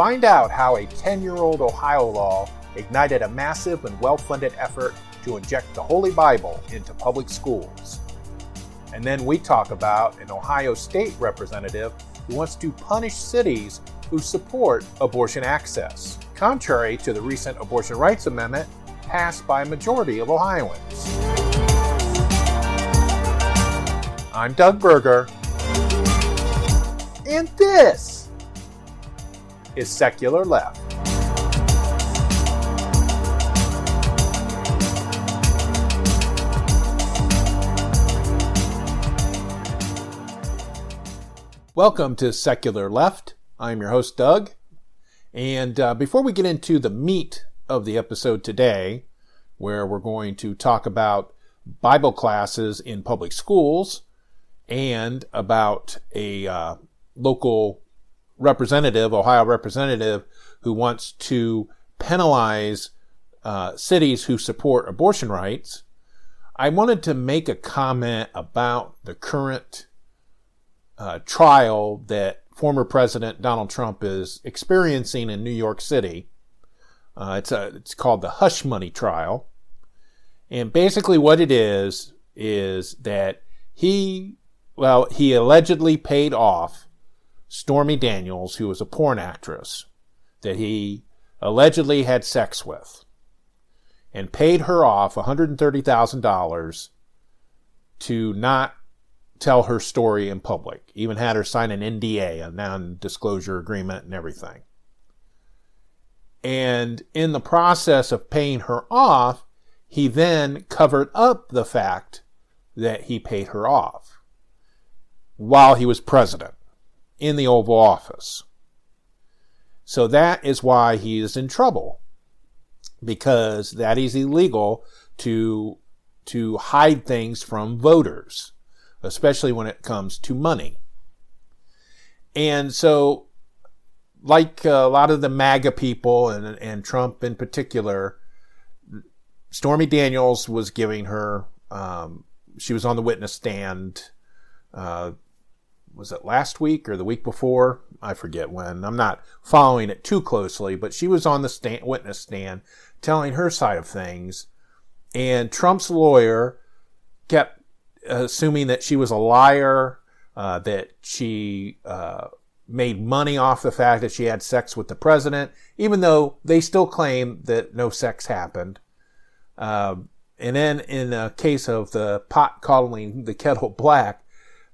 Find out how a 10-year-old Ohio law ignited a massive and well-funded effort to inject the Holy Bible into public schools. And then we talk about an Ohio state representative who wants to punish cities who support abortion access, contrary to the recent Abortion Rights Amendment passed by a majority of Ohioans. I'm Doug Berger, and this is Secular Left. Welcome to Secular Left. I'm your host, Doug. And before we get into the meat of the episode today, where we're going to talk about Bible classes in public schools and about a local representative, Ohio representative, who wants to penalize cities who support abortion rights, I wanted to make a comment about the current trial that former President Donald Trump is experiencing in New York City. It's called the hush money trial. And basically what it is that he allegedly paid off Stormy Daniels, who was a porn actress that he allegedly had sex with, and paid her off $130,000 to not tell her story in public. Even had her sign an NDA, a non-disclosure agreement and everything. And in the process of paying her off, he then covered up the fact that he paid her off while he was president in the Oval Office. So that is why he is in trouble, because that is illegal to hide things from voters, especially when it comes to money. And so, like a lot of the MAGA people and Trump in particular, Stormy Daniels was giving her, she was on the witness stand, was it last week or the week before? I forget when. I'm not following it too closely, but she was on the witness stand telling her side of things. And Trump's lawyer kept assuming that she was a liar, that she made money off the fact that she had sex with the president, even though they still claim that no sex happened. And then in the case of the pot calling the kettle black,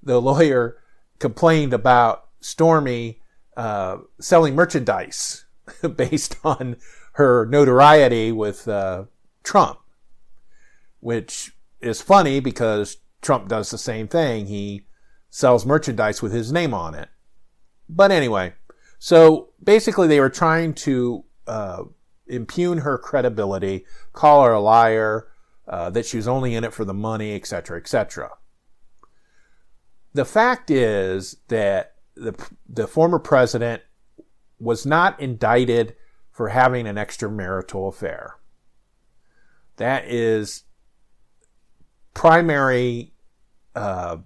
the lawyer complained about Stormy selling merchandise based on her notoriety with Trump, which is funny because Trump does the same thing. He sells merchandise with his name on it. But anyway, so basically they were trying to impugn her credibility, call her a liar, that she was only in it for the money, etc., etc. The fact is that the former president was not indicted for having an extramarital affair. That is primary. That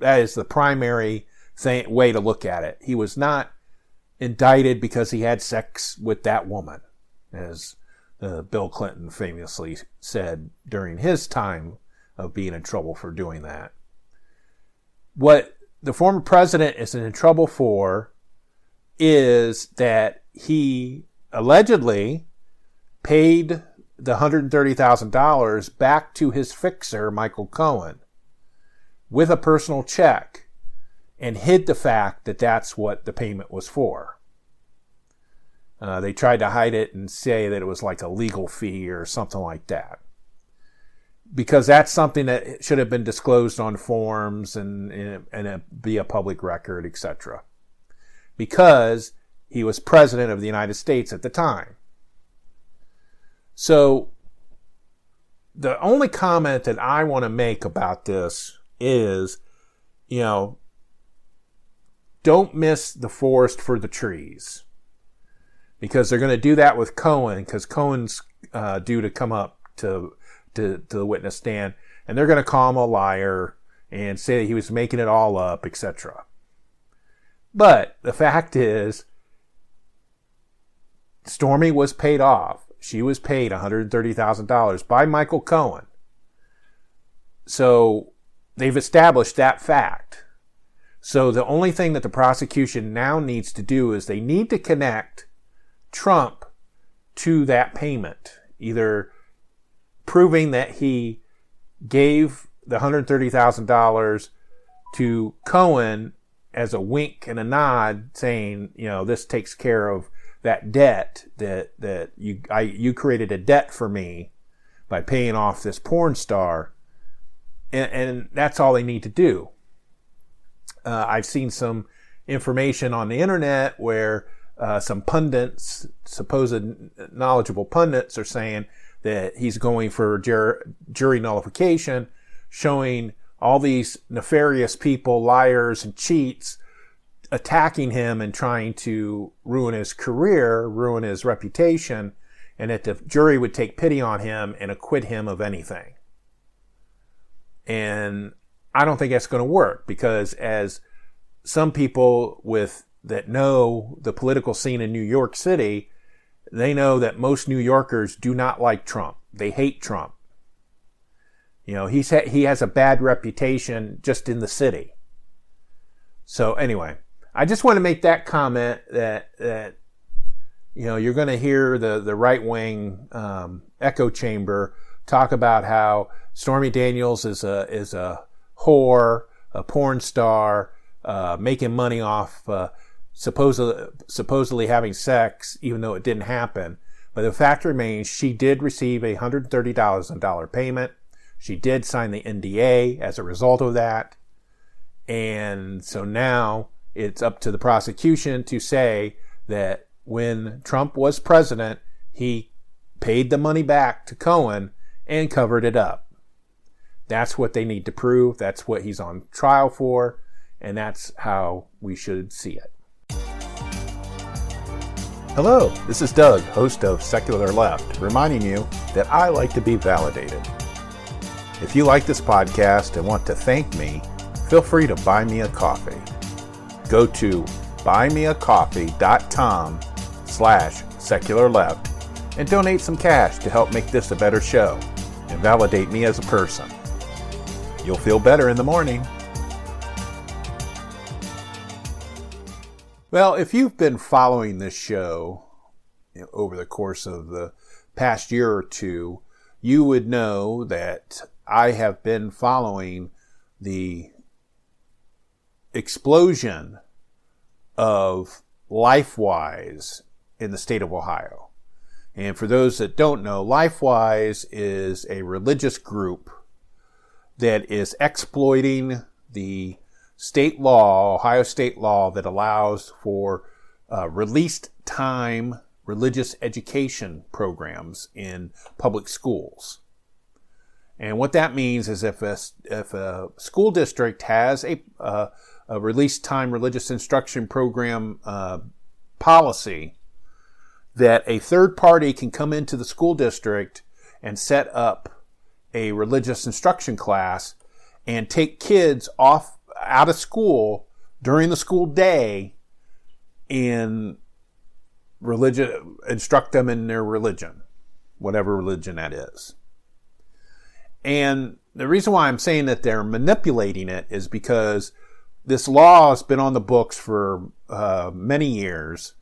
is the primary way to look at it. He was not indicted because he had sex with that woman, as Bill Clinton famously said during his time of being in trouble for doing that. What the former president is in trouble for is that he allegedly paid the $130,000 back to his fixer, Michael Cohen, with a personal check, and hid the fact that that's what the payment was for. They tried to hide it and say that it was like a legal fee or something like that, because that's something that should have been disclosed on forms and be a public record, etc. Because he was president of the United States at the time. So the only comment that I want to make about this is, don't miss the forest for the trees. Because they're going to do that with Cohen, because Cohen's due to come up to the witness stand, and they're going to call him a liar and say that he was making it all up, etc. But the fact is, Stormy was paid off. She was paid $130,000 by Michael Cohen. So they've established that fact. So the only thing that the prosecution now needs to do is they need to connect Trump to that payment, either proving that he gave the $130,000 to Cohen as a wink and a nod, saying, this takes care of that debt that you created a debt for me by paying off this porn star, and that's all they need to do. I've seen some information on the internet where some pundits, supposed knowledgeable pundits, are saying that he's going for jury nullification, showing all these nefarious people, liars and cheats, attacking him and trying to ruin his career, ruin his reputation, and that the jury would take pity on him and acquit him of anything. And I don't think that's going to work, because as some people that know the political scene in New York City, they know that most New Yorkers do not like Trump. They hate Trump. He has a bad reputation just in the city. So anyway, I just want to make that comment that you're going to hear the right-wing echo chamber talk about how Stormy Daniels is a whore, a porn star, making money off supposedly having sex, even though it didn't happen. But the fact remains, she did receive a $130,000 payment. She did sign the NDA as a result of that. And so now it's up to the prosecution to say that when Trump was president, he paid the money back to Cohen and covered it up. That's what they need to prove. That's what he's on trial for. And that's how we should see it. Hello, this is Doug, host of Secular Left, reminding you that I like to be validated. If you like this podcast and want to thank me, feel free to buy me a coffee. Go to buymeacoffee.com/secularleft and donate some cash to help make this a better show and validate me as a person. You'll feel better in the morning. Well, if you've been following this show over the course of the past year or two, you would know that I have been following the explosion of LifeWise in the state of Ohio. And for those that don't know, LifeWise is a religious group that is exploiting the state law, Ohio state law, that allows for released time religious education programs in public schools. And what that means is if a school district has a released time religious instruction program policy, that a third party can come into the school district and set up a religious instruction class and take kids out of school during the school day and instruct them in their religion, whatever religion that is. And the reason why I'm saying that they're manipulating it is because this law has been on the books for many years.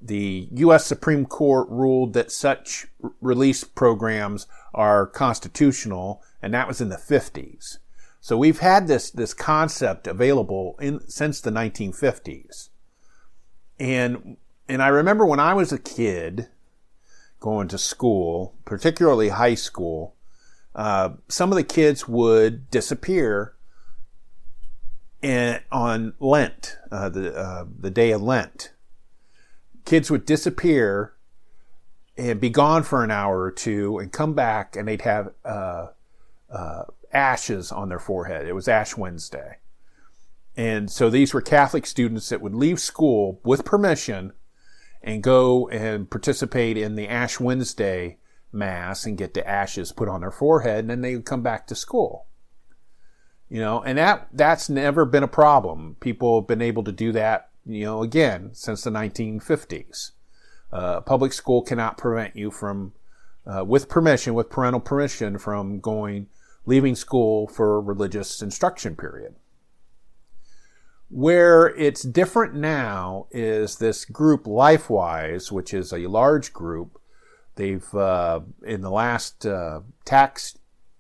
The U.S. Supreme Court ruled that such release programs are constitutional, and that was in the 50s. So we've had this concept available since the 1950s. And I remember when I was a kid going to school, particularly high school, some of the kids would disappear on Lent, the day of Lent. Kids would disappear and be gone for an hour or two and come back, and they'd have ashes on their forehead. It was Ash Wednesday. And so these were Catholic students that would leave school with permission and go and participate in the Ash Wednesday Mass and get the ashes put on their forehead, and then they would come back to school. And that's never been a problem. People have been able to do that, again, since the 1950s. Public school cannot prevent you from, with parental permission, from leaving school for a religious instruction period. Where it's different now is this group LifeWise, which is a large group. They've, in the last tax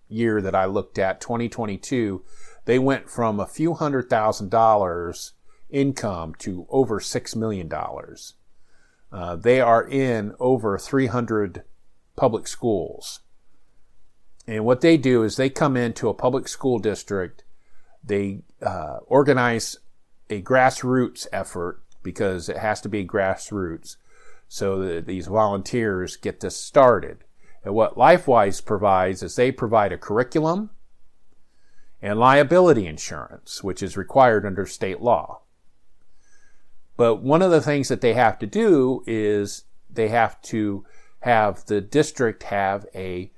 year that I looked at, 2022, they went from a few $100,000 income to over $6 million. They are in over 300 public schools. And what they do is they come into a public school district, they organize a grassroots effort, because it has to be grassroots, so that these volunteers get this started. And what LifeWise provides is they provide a curriculum and liability insurance, which is required under state law. But one of the things that they have to do is they have to have the district have a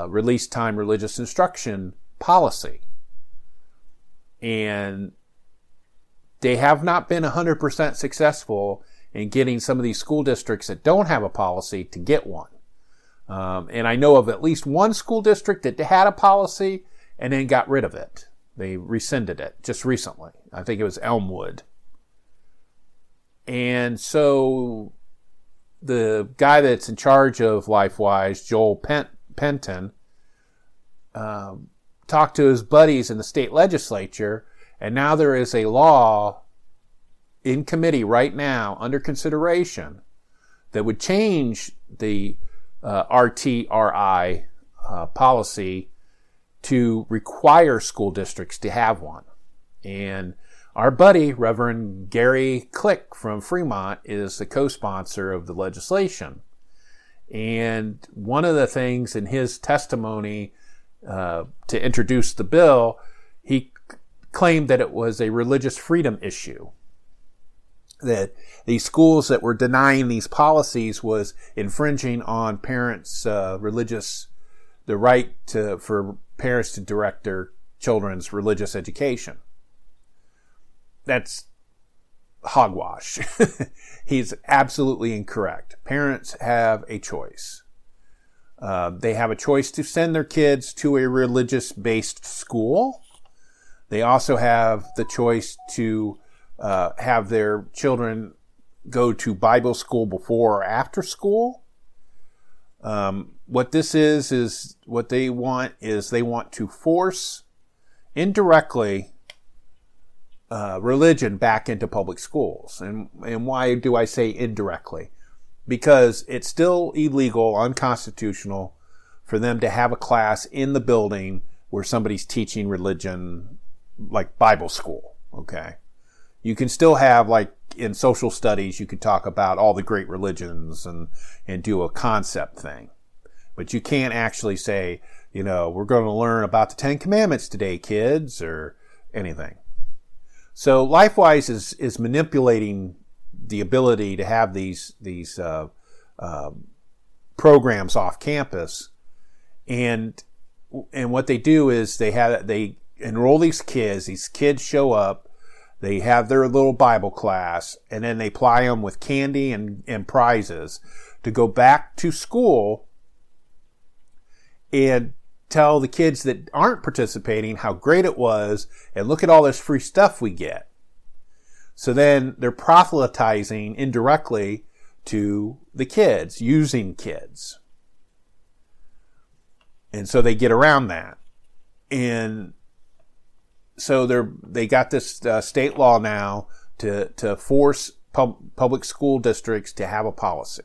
release time religious instruction policy. And they have not been 100% successful in getting some of these school districts that don't have a policy to get one. And I know of at least one school district that had a policy and then got rid of it. They rescinded it just recently. I think it was Elmwood. And so the guy that's in charge of LifeWise, Joel Penton, talked to his buddies in the state legislature, and now there is a law in committee right now under consideration that would change the RTRI policy to require school districts to have one. And our buddy, Reverend Gary Click from Fremont, is the co-sponsor of the legislation. And one of the things in his testimony to introduce the bill, he claimed that it was a religious freedom issue. That these schools that were denying these policies was infringing on parents' the right for parents to direct their children's religious education. That's hogwash. He's absolutely incorrect. Parents have a choice. They have a choice to send their kids to a religious-based school. They also have the choice to have their children go to Bible school before or after school. What this is what they want to force indirectly religion back into public schools. And why do I say indirectly? Because it's still illegal, unconstitutional for them to have a class in the building where somebody's teaching religion, like Bible school, okay? You can still have, like in social studies, you could talk about all the great religions and do a concept thing. But you can't actually say, we're going to learn about the Ten Commandments today, kids, or anything. So LifeWise is manipulating the ability to have these programs off campus, and what they do is they enroll these kids. These kids show up, they have their little Bible class, and then they ply them with candy and prizes to go back to school and tell the kids that aren't participating how great it was, and look at all this free stuff we get. So then they're proselytizing indirectly to the kids, using kids. And so they get around that. And so they got this state law now to force public school districts to have a policy.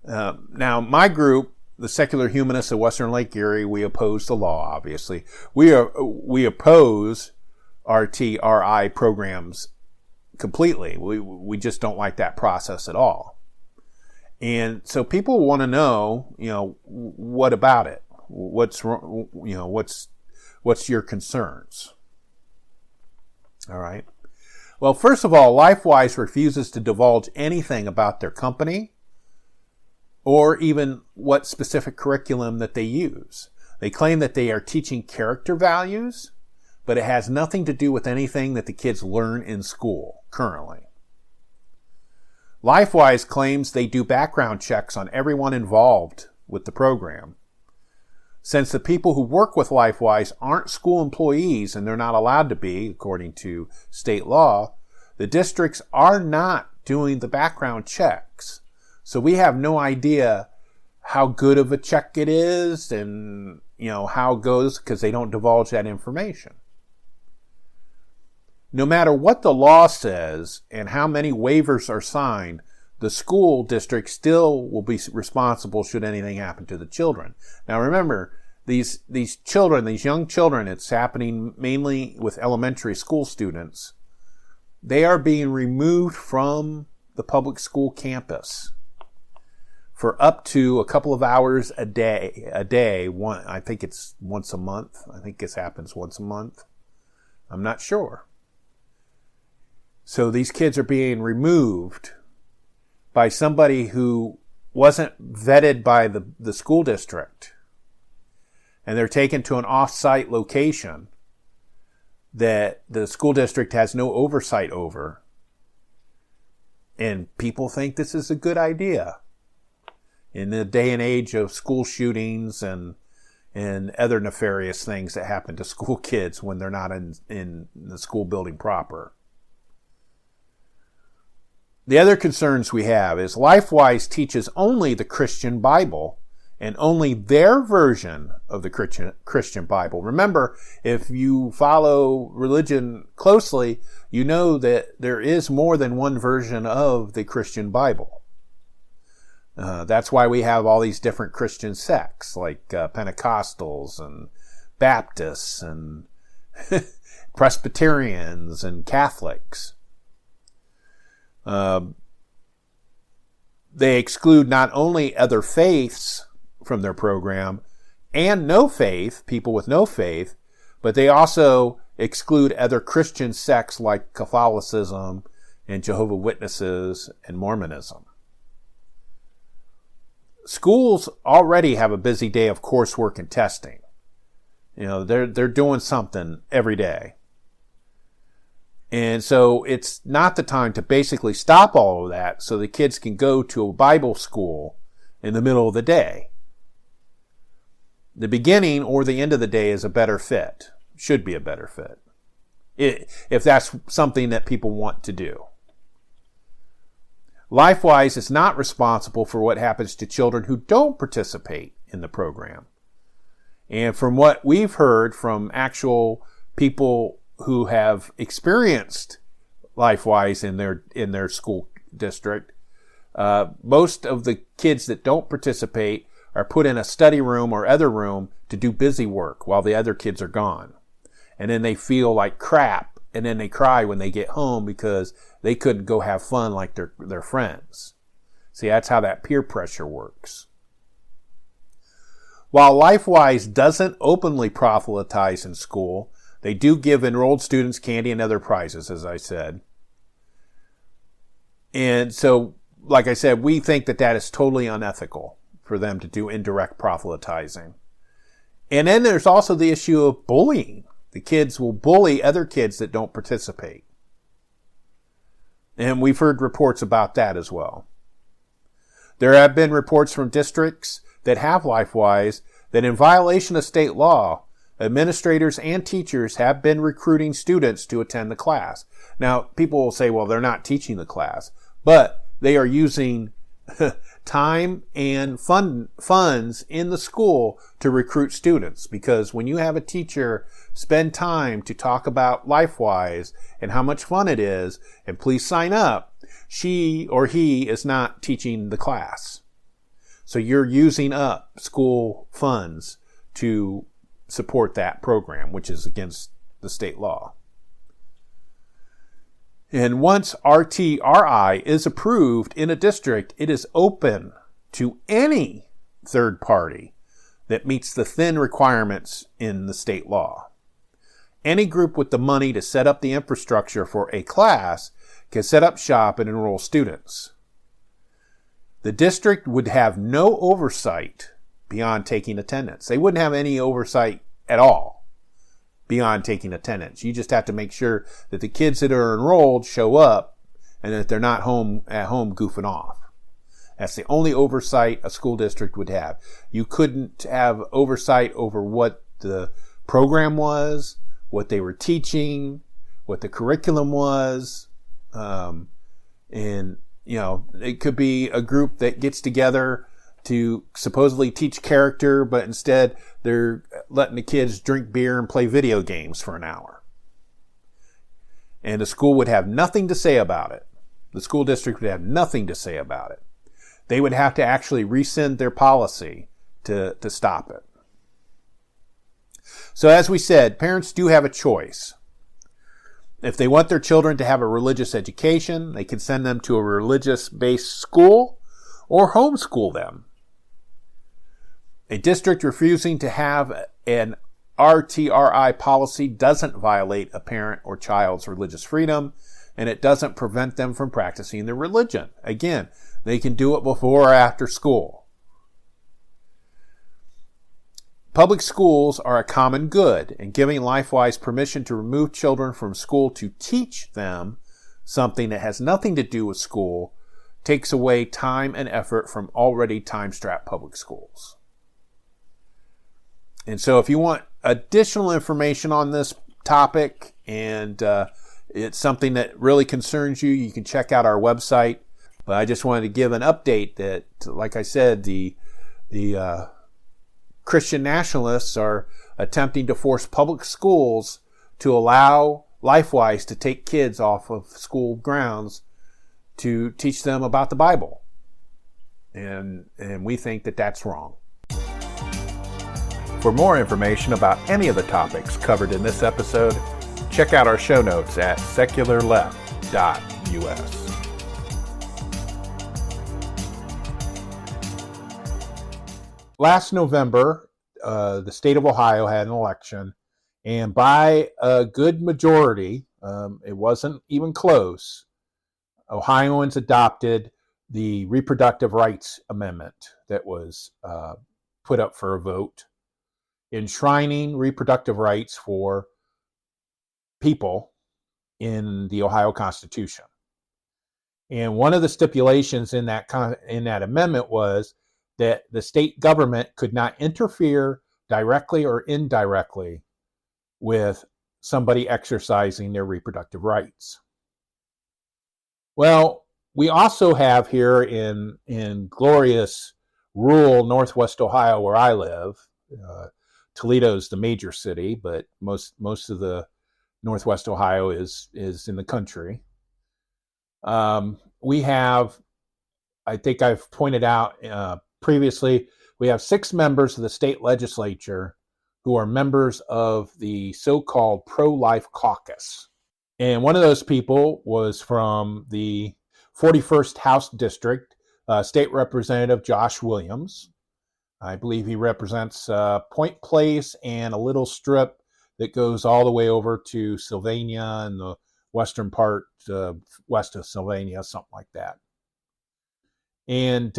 Now, my group, the Secular Humanists of Western Lake Erie, we oppose the law, obviously. We oppose RTRI programs completely. We just don't like that process at all. And so people want to know, what about it? What's wrong? What's your concerns? All right. Well, first of all, LifeWise refuses to divulge anything about their company or even what specific curriculum that they use. They claim that they are teaching character values, but it has nothing to do with anything that the kids learn in school currently. LifeWise claims they do background checks on everyone involved with the program. Since the people who work with LifeWise aren't school employees and they're not allowed to be, according to state law, the districts are not doing the background checks. So we have no idea how good of a check it is and, how it goes because they don't divulge that information. No matter what the law says and how many waivers are signed, the school district still will be responsible should anything happen to the children. Now remember, these children, these young children, it's happening mainly with elementary school students. They are being removed from the public school campus for up to a couple of hours a day. I think it's once a month. I think this happens once a month. I'm not sure. So these kids are being removed by somebody who wasn't vetted by the school district. And they're taken to an off-site location that the school district has no oversight over. And people think this is a good idea. In the day and age of school shootings and other nefarious things that happen to school kids when they're not in the school building proper. The other concerns we have is LifeWise teaches only the Christian Bible and only their version of the Christian Bible. Remember, if you follow religion closely, you know that there is more than one version of the Christian Bible. That's why we have all these different Christian sects, like Pentecostals and Baptists and Presbyterians and Catholics. They exclude not only other faiths from their program and people with no faith, but they also exclude other Christian sects like Catholicism and Jehovah's Witnesses and Mormonism. Schools already have a busy day of coursework and testing. They're doing something every day. And so it's not the time to basically stop all of that so the kids can go to a Bible school in the middle of the day. The beginning or the end of the day is a better fit. Should be a better fit. If that's something that people want to do. LifeWise is not responsible for what happens to children who don't participate in the program. And from what we've heard from actual people who have experienced LifeWise in their school district, most of the kids that don't participate are put in a study room or other room to do busy work while the other kids are gone. And then they feel like crap, and then they cry when they get home because they couldn't go have fun like their friends. See, that's how that peer pressure works. While LifeWise doesn't openly proselytize in school, they do give enrolled students candy and other prizes, as I said. And so, like I said, we think that is totally unethical for them to do indirect proselytizing. And then there's also the issue of bullying. The kids will bully other kids that don't participate. And we've heard reports about that as well. There have been reports from districts that have LifeWise that in violation of state law, administrators and teachers have been recruiting students to attend the class. Now, people will say, well, they're not teaching the class, but they are using time and funds in the school to recruit students. Because when you have a teacher spend time to talk about LifeWise and how much fun it is, and please sign up, she or he is not teaching the class. So you're using up school funds to support that program, which is against the state law. And once RTRI is approved in a district, it is open to any third party that meets the thin requirements in the state law. Any group with the money to set up the infrastructure for a class can set up shop and enroll students. The district would have no oversight beyond taking attendance. They wouldn't have any oversight at all beyond taking attendance. You just have to make sure that the kids that are enrolled show up and that they're not at home goofing off. That's the only oversight a school district would have. You couldn't have oversight over what the program was, what they were teaching, what the curriculum was. And, it could be a group that gets together to supposedly teach character, but instead they're letting the kids drink beer and play video games for an hour. And the school would have nothing to say about it. The school district would have nothing to say about it. They would have to actually rescind their policy to stop it. So as we said, parents do have a choice. If they want their children to have a religious education, they can send them to a religious-based school or homeschool them. A district refusing to have an RTRI policy doesn't violate a parent or child's religious freedom, and it doesn't prevent them from practicing their religion. Again, they can do it before or after school. Public schools are a common good, and giving LifeWise permission to remove children from school to teach them something that has nothing to do with school takes away time and effort from already time-strapped public schools. And so if you want additional information on this topic and it's something that really concerns you, you can check out our website. But I just wanted to give an update that, like I said, the Christian nationalists are attempting to force public schools to allow LifeWise to take kids off of school grounds to teach them about the Bible. And we think that that's wrong. For more information about any of the topics covered in this episode, check out our show notes at secularleft.us. Last November, the state of Ohio had an election, and by a good majority, it wasn't even close, Ohioans adopted the Reproductive Rights Amendment that was put up for a vote, enshrining reproductive rights for people in the Ohio Constitution. And one of the stipulations in that amendment was that the state government could not interfere directly or indirectly with somebody exercising their reproductive rights. Well, we also have here in glorious rural Northwest Ohio, where I live, Toledo's the major city, but most of the Northwest Ohio is in the country. We have, I think I've pointed out previously, we have 6 members of the state legislature who are members of the so-called pro-life caucus. And one of those people was from the 41st House District, State Representative Josh Williams. I believe he represents Point Place and a little strip that goes all the way over to Sylvania and the western part west of Sylvania, something like that. And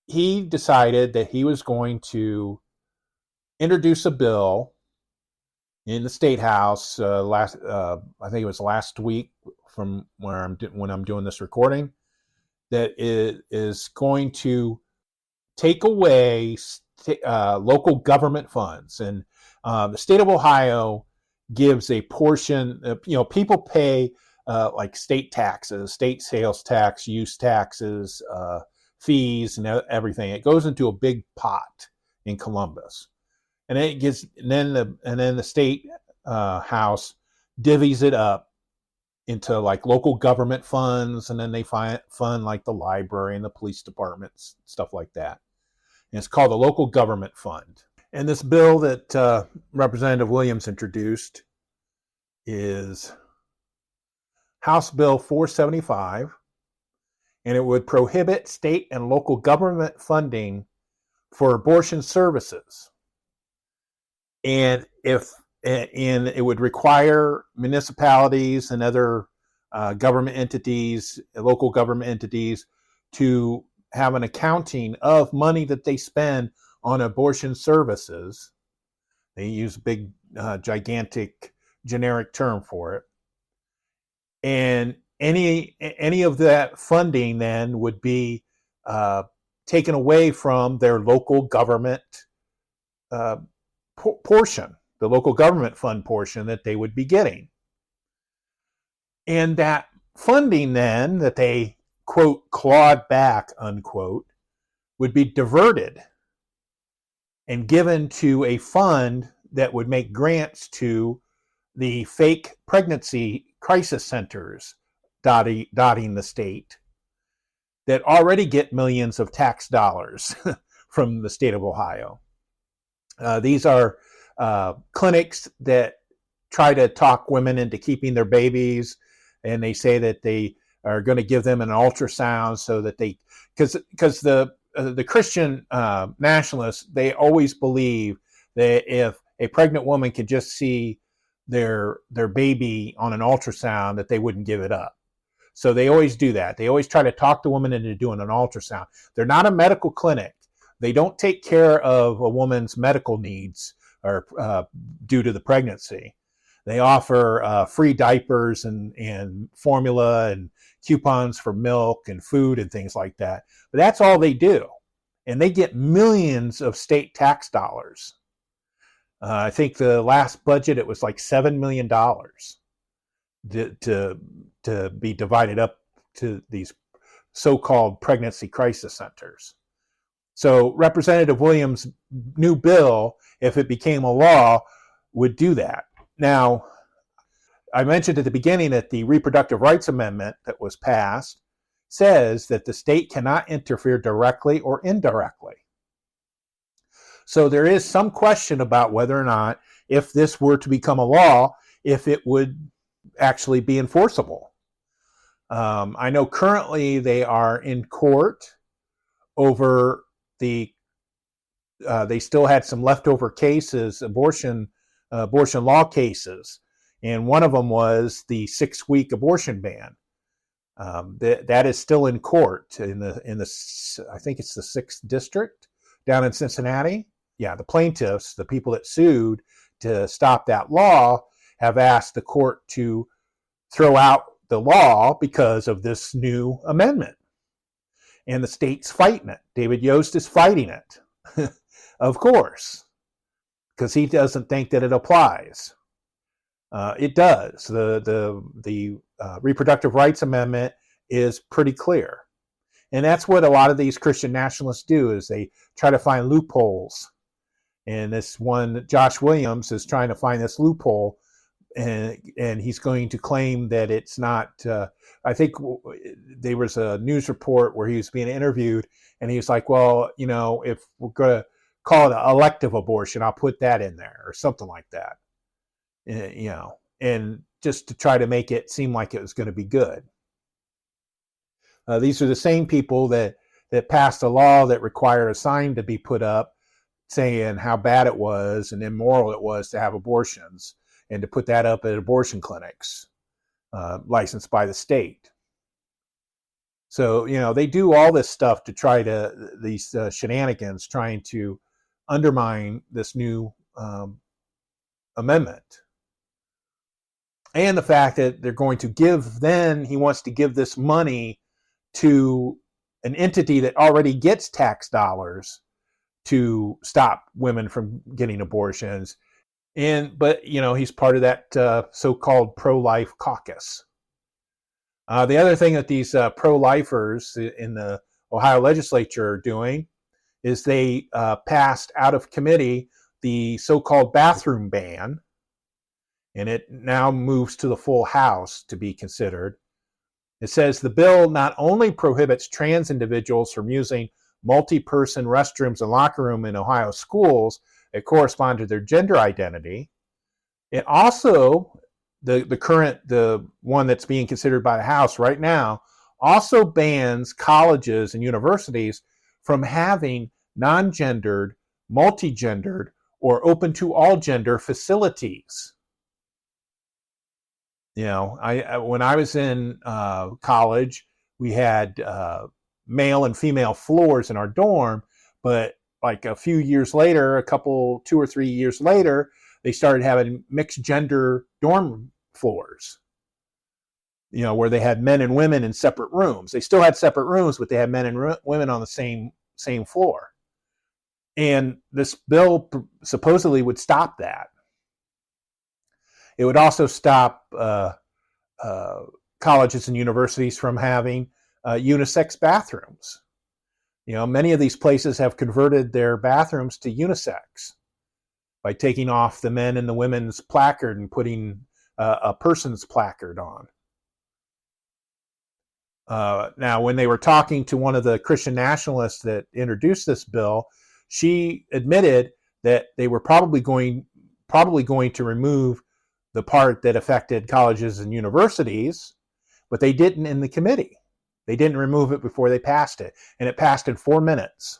he decided that he was going to introduce a bill in the State House I think it was last week from when I'm doing this recording, that is going to take away local government funds. And the state of Ohio gives a portion, people pay like state taxes, state sales tax, use taxes, fees, and everything. It goes into a big pot in Columbus. And then the state house divvies it up into like local government funds, and then they fund like the library and the police departments, stuff like that. And it's called the Local Government Fund. And this bill that Representative Williams introduced is House Bill 475, and it would prohibit state and local government funding for abortion services. And it would require municipalities and other government entities, local government entities, to have an accounting of money that they spend on abortion services. They use a big, gigantic, generic term for it. And any of that funding then would be taken away from their local government portion, the local government fund portion that they would be getting. And that funding then that they, quote, clawed back, unquote, would be diverted and given to a fund that would make grants to the fake pregnancy crisis centers dotting the state that already get millions of tax dollars from the state of Ohio. These are clinics that try to talk women into keeping their babies, and they say that they are going to give them an ultrasound so that they, because the Christian nationalists, they always believe that if a pregnant woman could just see their baby on an ultrasound, that they wouldn't give it up. So they always do that. They always try to talk the woman into doing an ultrasound. They're not a medical clinic. They don't take care of a woman's medical needs or due to the pregnancy. They offer free diapers and formula and coupons for milk and food and things like that. But that's all they do. And they get millions of state tax dollars. I think the last budget, it was like $7 million to be divided up to these so-called pregnancy crisis centers. So Representative Williams' new bill, if it became a law, would do that. Now, I mentioned at the beginning that the Reproductive Rights Amendment that was passed says that the state cannot interfere directly or indirectly. So there is some question about whether or not, if this were to become a law, if it would actually be enforceable. I know currently they are in court over they still had some leftover cases, abortion law cases, and one of them was the 6-week abortion ban. That is still in court in the I think it's the 6th district down in Cincinnati. Yeah, the plaintiffs, the people that sued to stop that law, have asked the court to throw out the law because of this new amendment. And the state's fighting it. David Yost is fighting it, of course, because he doesn't think that it applies. It does. The Reproductive Rights Amendment is pretty clear. And that's what a lot of these Christian nationalists do, is they try to find loopholes. And this one, Josh Williams, is trying to find this loophole, and he's going to claim that it's not, I think there was a news report where he was being interviewed, and he was like, well, if we're going to call it an elective abortion, I'll put that in there, or something like that. And just to try to make it seem like it was going to be good. These are the same people that passed a law that required a sign to be put up saying how bad it was and immoral it was to have abortions, and to put that up at abortion clinics licensed by the state. So, they do all this stuff to try to, these shenanigans, trying to undermine this new amendment. And the fact that they're going to he wants to give this money to an entity that already gets tax dollars to stop women from getting abortions. But he's part of that so-called pro-life caucus. The other thing that these pro-lifers in the Ohio legislature are doing is they passed out of committee the so-called bathroom ban, and it now moves to the full House to be considered. It says the bill not only prohibits trans individuals from using multi-person restrooms and locker room in Ohio schools that correspond to their gender identity, it also, the one that's being considered by the House right now, also bans colleges and universities from having non-gendered, multi-gendered, or open to all gender facilities. When I was in college, we had male and female floors in our dorm, but like a few years later, 2 or 3 years later, they started having mixed gender dorm floors. where they had men and women in separate rooms. They still had separate rooms, but they had men and women on the same floor. And this bill supposedly would stop that. It would also stop colleges and universities from having unisex bathrooms. Many of these places have converted their bathrooms to unisex by taking off the men and the women's placard and putting a person's placard on. Now, when they were talking to one of the Christian nationalists that introduced this bill, she admitted that they were probably going to remove the part that affected colleges and universities, but they didn't in the committee. They didn't remove it before they passed it, and it passed in 4 minutes.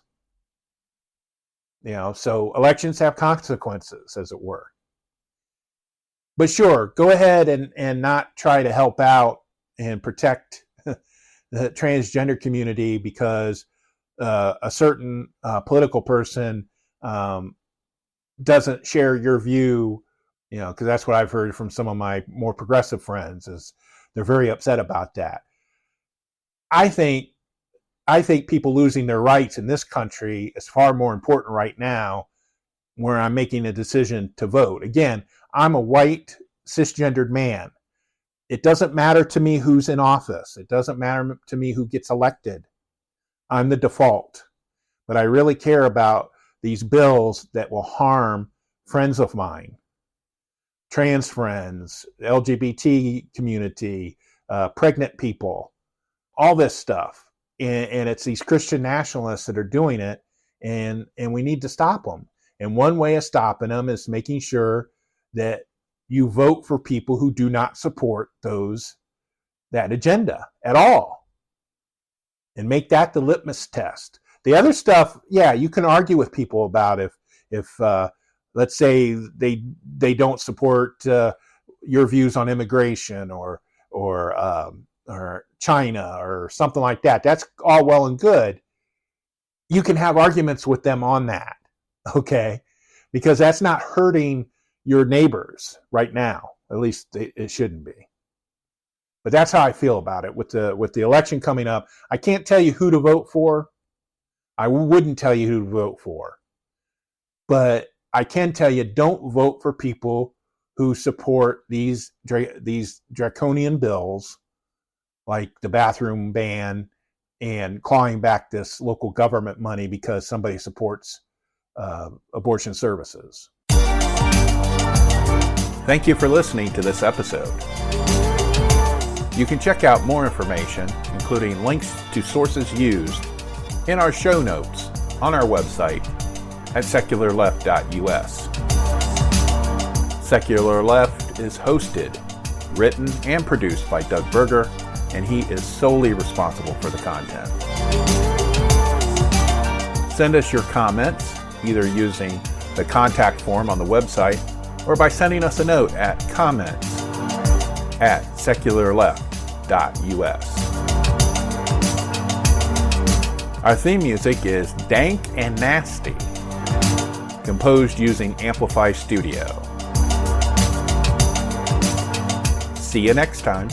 So elections have consequences, as it were. But sure, go ahead and not try to help out and protect the transgender community because a certain political person doesn't share your view, because that's what I've heard from some of my more progressive friends, is they're very upset about that. I think people losing their rights in this country is far more important right now, where I'm making a decision to vote. Again, I'm a white, cisgendered man. It doesn't matter to me who's in office. It doesn't matter to me who gets elected. I'm the default. But I really care about these bills that will harm friends of mine, trans friends, LGBT community, pregnant people, all this stuff. And it's these Christian nationalists that are doing it, and we need to stop them. And one way of stopping them is making sure that you vote for people who do not support that agenda at all. And make that the litmus test. The other stuff, yeah, you can argue with people about if let's say they don't support your views on immigration or China or something like that. That's all well and good. You can have arguments with them on that, okay? Because that's not hurting your neighbors right now. At least it shouldn't be. But that's how I feel about it. With the election coming up, I can't tell you who to vote for. I wouldn't tell you who to vote for. But I can tell you, don't vote for people who support these draconian bills, like the bathroom ban and clawing back this local government money because somebody supports abortion services. Thank you for listening to this episode. You can check out more information, including links to sources used, in our show notes on our website at secularleft.us. Secular Left is hosted, written, and produced by Doug Berger, and he is solely responsible for the content. Send us your comments, either using the contact form on the website or by sending us a note at comments@secularleft.us. Our theme music is Dank and Nasty, composed using Amplify Studio. See you next time.